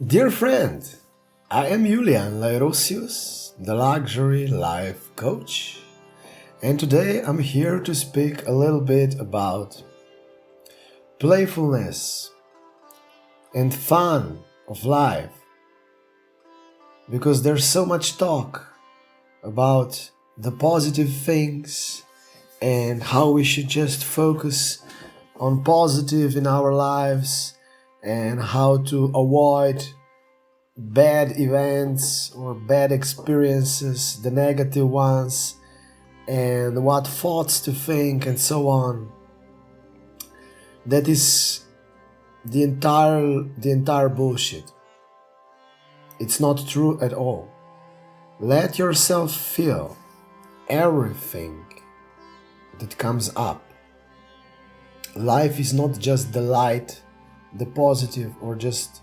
Dear friend, I am Julian, the luxury life coach, and today I'm here to speak a little bit about playfulness and fun of life, because there's so much talk about the positive things and how we should just focus on positive in our lives and how to avoid bad events or bad experiences, the negative ones, and what thoughts to think and so on. That is the entire bullshit. It's not true at all. Let yourself feel everything that comes up. Life is not just the light, the positive, or just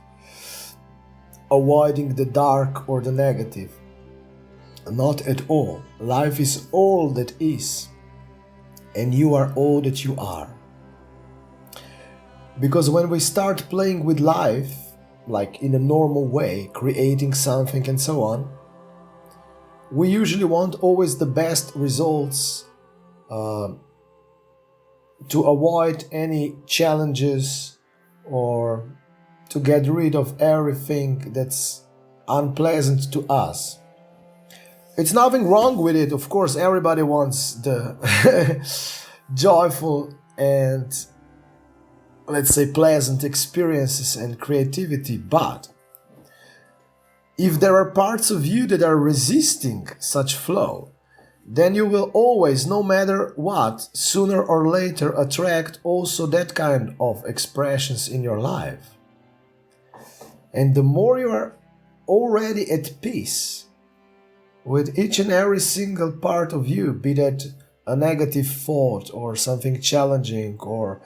avoiding the dark or the negative. Not at all. Life is all that is, and you are all that you are. Because when we start playing with life, like in a normal way, creating something and so on, we usually want always the best results, to avoid any challenges or to get rid of everything that's unpleasant to us. It's nothing wrong with it, of course. Everybody wants the joyful and, let's say, pleasant experiences and creativity, but if there are parts of you that are resisting such flow, then you will always, no matter what, sooner or later attract also that kind of expressions in your life. And the more you are already at peace with each and every single part of you, be that a negative thought or something challenging or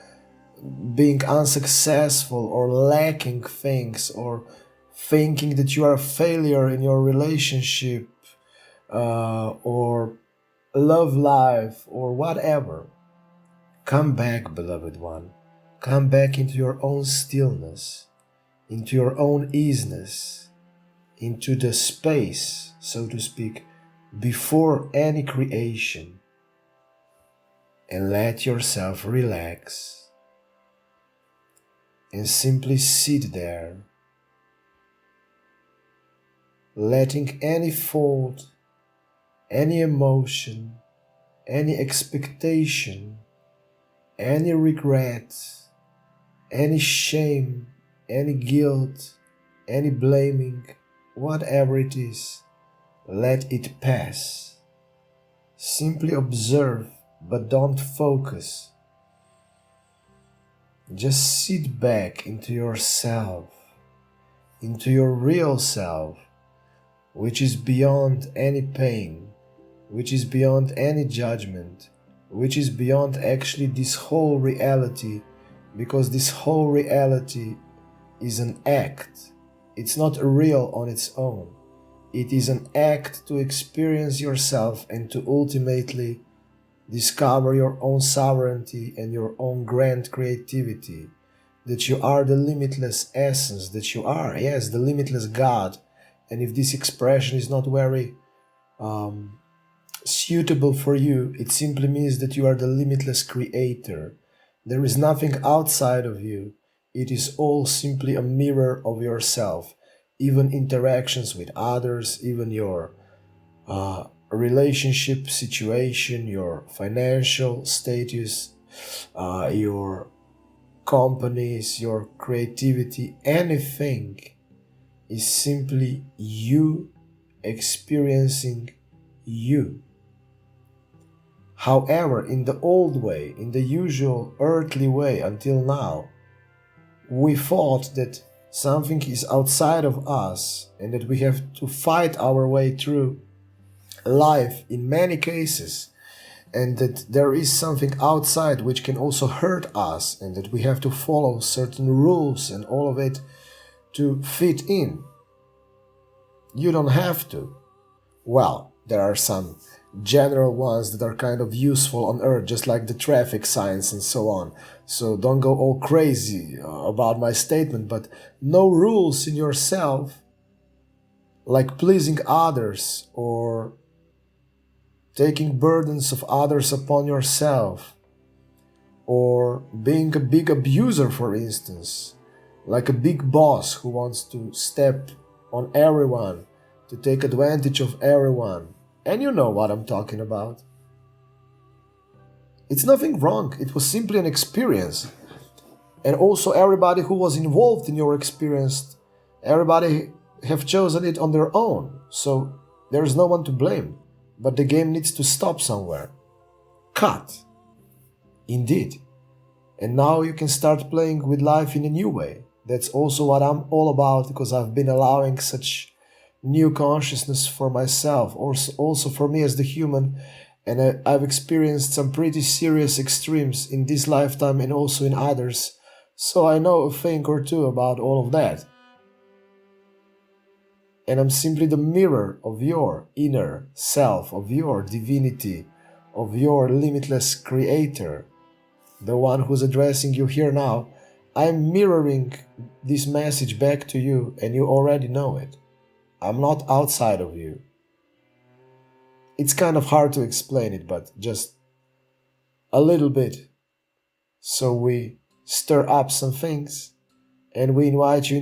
being unsuccessful or lacking things or thinking that you are a failure in your relationship or love life or whatever, come back, beloved one. Come back into your own stillness, into your own easiness, into the space, so to speak, before any creation, and let yourself relax and simply sit there, letting any thought, any emotion, any expectation, any regret, any shame, any guilt, any blaming, whatever it is, let it pass. Simply observe, but don't focus. Just sit back into yourself, into your real self, which is beyond any pain, which is beyond any judgment, which is beyond actually this whole reality, because this whole reality is an act. It's not real on its own. It is an act to experience yourself and to ultimately discover your own sovereignty and your own grand creativity, that you are the limitless essence, that you are, yes, the limitless God. And if this expression is not very suitable for you, it simply means that you are the limitless creator. There is nothing outside of you. It is all simply a mirror of yourself. Even interactions with others, even your relationship situation, your financial status, your companies, your creativity, anything is simply you experiencing you. However, in the old way, in the usual earthly way until now, we thought that something is outside of us and that we have to fight our way through life in many cases, and that there is something outside which can also hurt us, and that we have to follow certain rules and all of it to fit in. You don't have to. Well, there are some general ones that are kind of useful on Earth, just like the traffic signs and so on. So don't go all crazy about my statement, but no rules in yourself, like pleasing others or taking burdens of others upon yourself, or being a big abuser, for instance, like a big boss who wants to step on everyone, to take advantage of everyone. And you know what I'm talking about. It's nothing wrong, it was simply an experience. And also everybody who was involved in your experience, everybody have chosen it on their own, so there's no one to blame. But the game needs to stop somewhere. Cut. Indeed. And now you can start playing with life in a new way. That's also what I'm all about, because I've been allowing such new consciousness for myself, also for me as the human, and I've experienced some pretty serious extremes in this lifetime and also in others, so I know a thing or two about all of that. And I'm simply the mirror of your inner self, of your divinity, of your limitless creator, the one who's addressing you here now. I'm mirroring this message back to you, and you already know it. I'm not outside of you. It's kind of hard to explain it, but just a little bit. So we stir up some things, and we invite you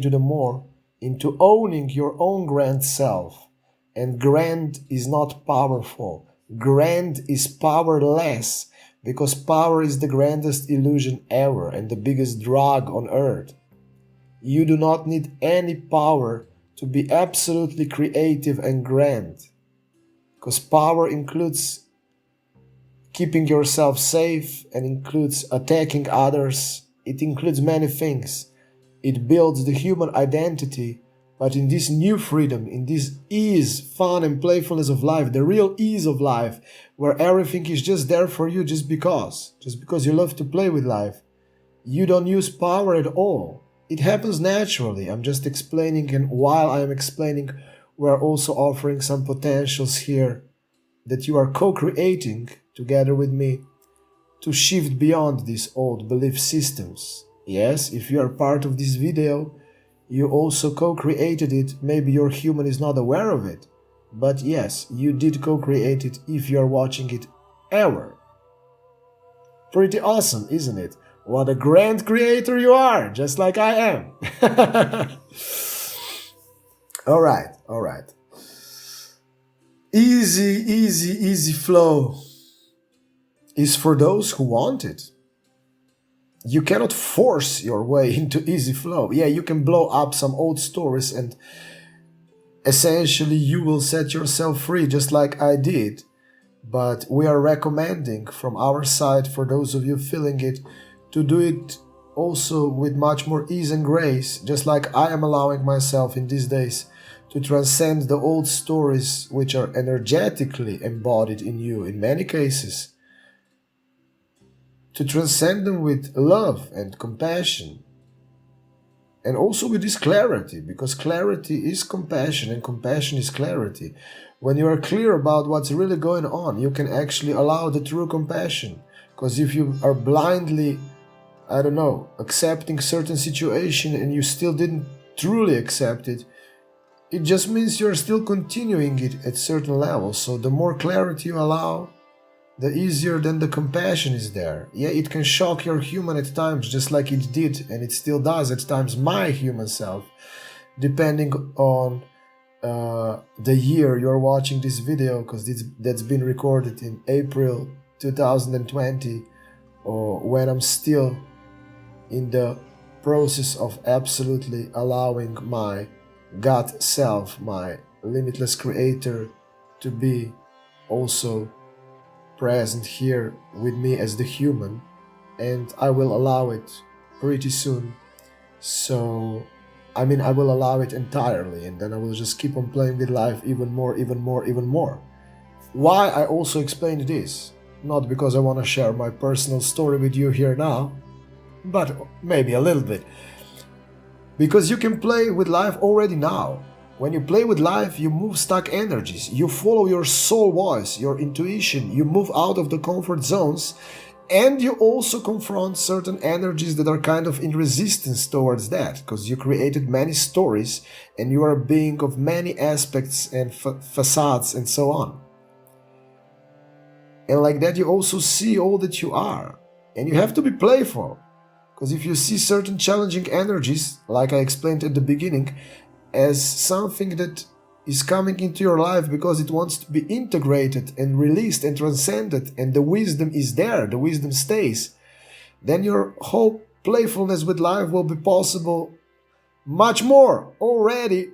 into owning your own grand self. And grand is not powerful. Grand is powerless, because power is the grandest illusion ever and the biggest drug on earth. You do not need any power to be absolutely creative and grand, because power includes keeping yourself safe and includes attacking others. It includes many things. It builds the human identity, but in this new freedom, in this ease, fun and playfulness of life, the real ease of life, where everything is just there for you just because you love to play with life, you don't use power at all. It happens naturally. I'm just explaining, and while I am explaining, we're also offering some potentials here that you are co-creating together with me to shift beyond these old belief systems. Yes, if you are part of this video, you also co-created it. Maybe your human is not aware of it, but yes, you did co-create it if you are watching it ever. Pretty awesome, isn't it? What a grand creator you are, just like I am. All right. Easy flow is for those who want it. You cannot force your way into easy flow. Yeah, you can blow up some old stories and essentially you will set yourself free, just like I did. But we are recommending from our side, for those of you feeling it, to do it also with much more ease and grace, just like I am allowing myself in these days to transcend the old stories which are energetically embodied in you in many cases, to transcend them with love and compassion, and also with this clarity, because clarity is compassion and compassion is clarity. When you are clear about what's really going on, you can actually allow the true compassion, because if you are blindly, accepting certain situation and you still didn't truly accept it, it just means you're still continuing it at certain levels. So the more clarity you allow, the easier then the compassion is there. Yeah, it can shock your human at times, just like it did, and it still does at times, my human self, depending on the year you're watching this video, because that's been recorded in April 2020, or when I'm still in the process of absolutely allowing my God self, my limitless creator, to be also present here with me as the human, and I will allow it pretty soon. So I will allow it entirely, and then I will just keep on playing with life even more. Why I also explained this, not because I want to share my personal story with you here now, but maybe a little bit, because you can play with life already now. When you play with life, you move stuck energies. You follow your soul voice, your intuition. You move out of the comfort zones, and you also confront certain energies that are kind of in resistance towards that, because you created many stories and you are a being of many aspects and facades and so on. And like that, you also see all that you are. And you have to be playful, because if you see certain challenging energies, like I explained at the beginning, as something that is coming into your life because it wants to be integrated and released and transcended, and the wisdom is there, the wisdom stays, then your whole playfulness with life will be possible much more already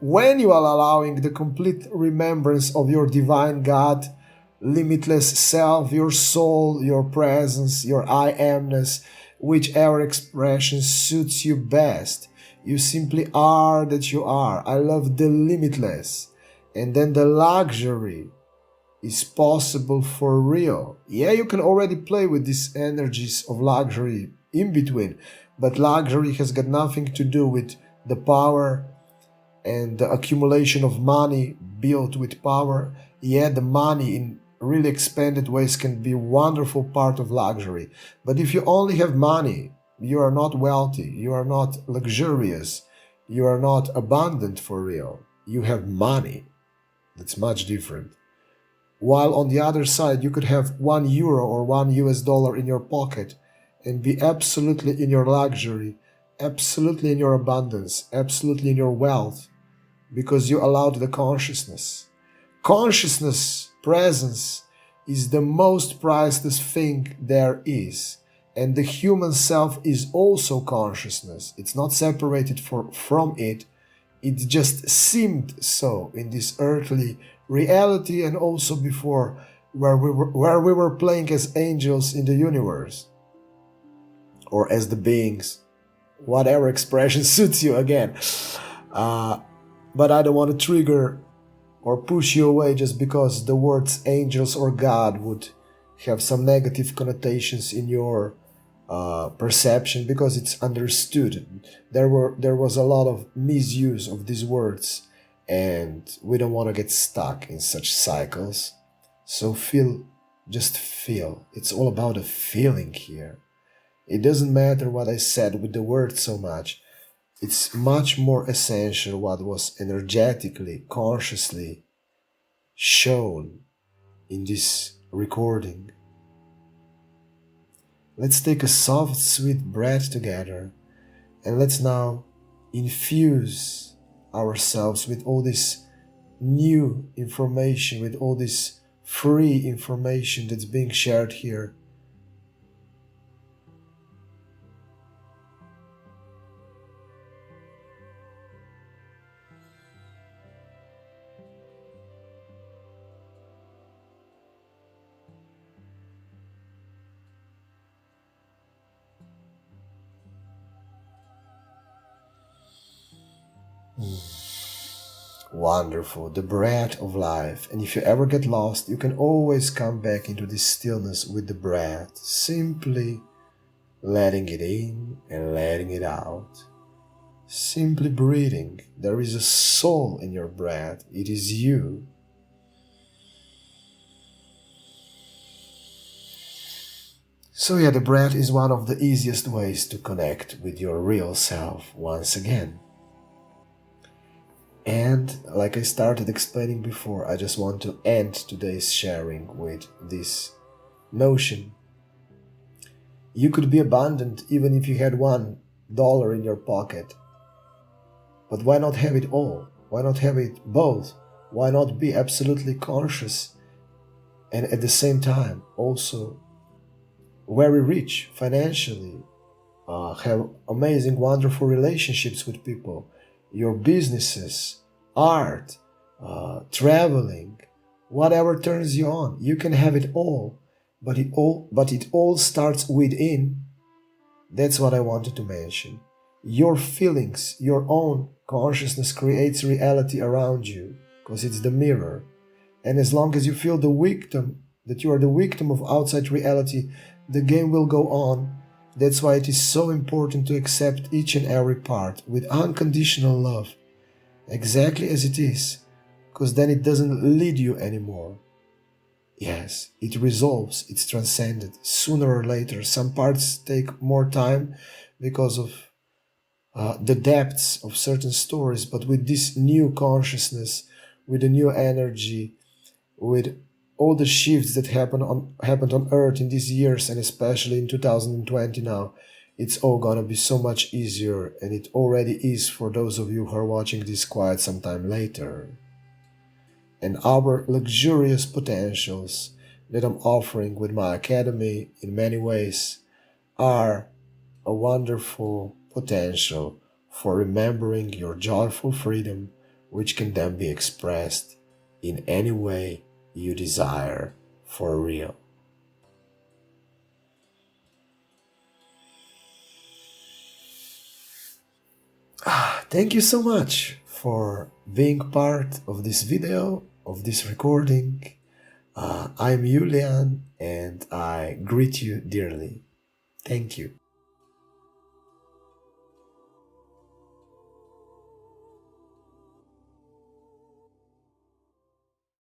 when you are allowing the complete remembrance of your divine God, limitless self, your soul, your presence, your I amness, whichever expression suits you best. You simply are that you are. I love the limitless. And then the luxury is possible for real. Yeah, you can already play with these energies of luxury in between, but luxury has got nothing to do with the power and the accumulation of money built with power. Yeah, the money in really expanded ways can be a wonderful part of luxury. But if you only have money, you are not wealthy, you are not luxurious, you are not abundant for real. You have money. That's much different. While on the other side, you could have €1 or $1 in your pocket and be absolutely in your luxury, absolutely in your abundance, absolutely in your wealth, because you allowed the consciousness. Consciousness, presence, is the most priceless thing there is. And the human self is also consciousness. It's not separated from it. It just seemed so in this earthly reality, and also before, where we were playing as angels in the universe, or as the beings, whatever expression suits you again. But I don't want to trigger or push you away just because the words angels or God would have some negative connotations in your perception, because it's understood. There was a lot of misuse of these words, and we don't want to get stuck in such cycles. So just feel. It's all about a feeling here. It doesn't matter what I said with the words so much. It's much more essential what was energetically, consciously shown in this recording. Let's take a soft, sweet breath together, and let's now infuse ourselves with all this new information, with all this free information that's being shared here. Wonderful, the breath of life. And if you ever get lost, you can always come back into this stillness with the breath, simply letting it in and letting it out. Simply breathing. There is a soul in your breath. It is you. So yeah, the breath is one of the easiest ways to connect with your real self once again. And like I started explaining before, I just want to end today's sharing with this notion. You could be abundant even if you had $1 in your pocket. But why not have it all? Why not have it both? Why not be absolutely conscious and at the same time also very rich financially, have amazing, wonderful relationships with people, your businesses, art, traveling, whatever turns you on. You can have it all, but it all starts within. That's what I wanted to mention. Your feelings, your own consciousness creates reality around you, because it's the mirror. And as long as you feel that you are the victim of outside reality, the game will go on. That's why it is so important to accept each and every part with unconditional love. exactly as it is, because then it doesn't lead you anymore. Yes, it resolves, it's transcended. Sooner or later, some parts take more time because of the depths of certain stories, but with this new consciousness, with the new energy, with all the shifts that happened on Earth in these years, and especially in 2020 now, it's all gonna be so much easier, and it already is for those of you who are watching this quite some time later. And our luxurious potentials that I'm offering with my academy in many ways are a wonderful potential for remembering your joyful freedom, which can then be expressed in any way you desire for real. Thank you so much for being part of this video, of this recording. I'm Julian and I greet you dearly. Thank you.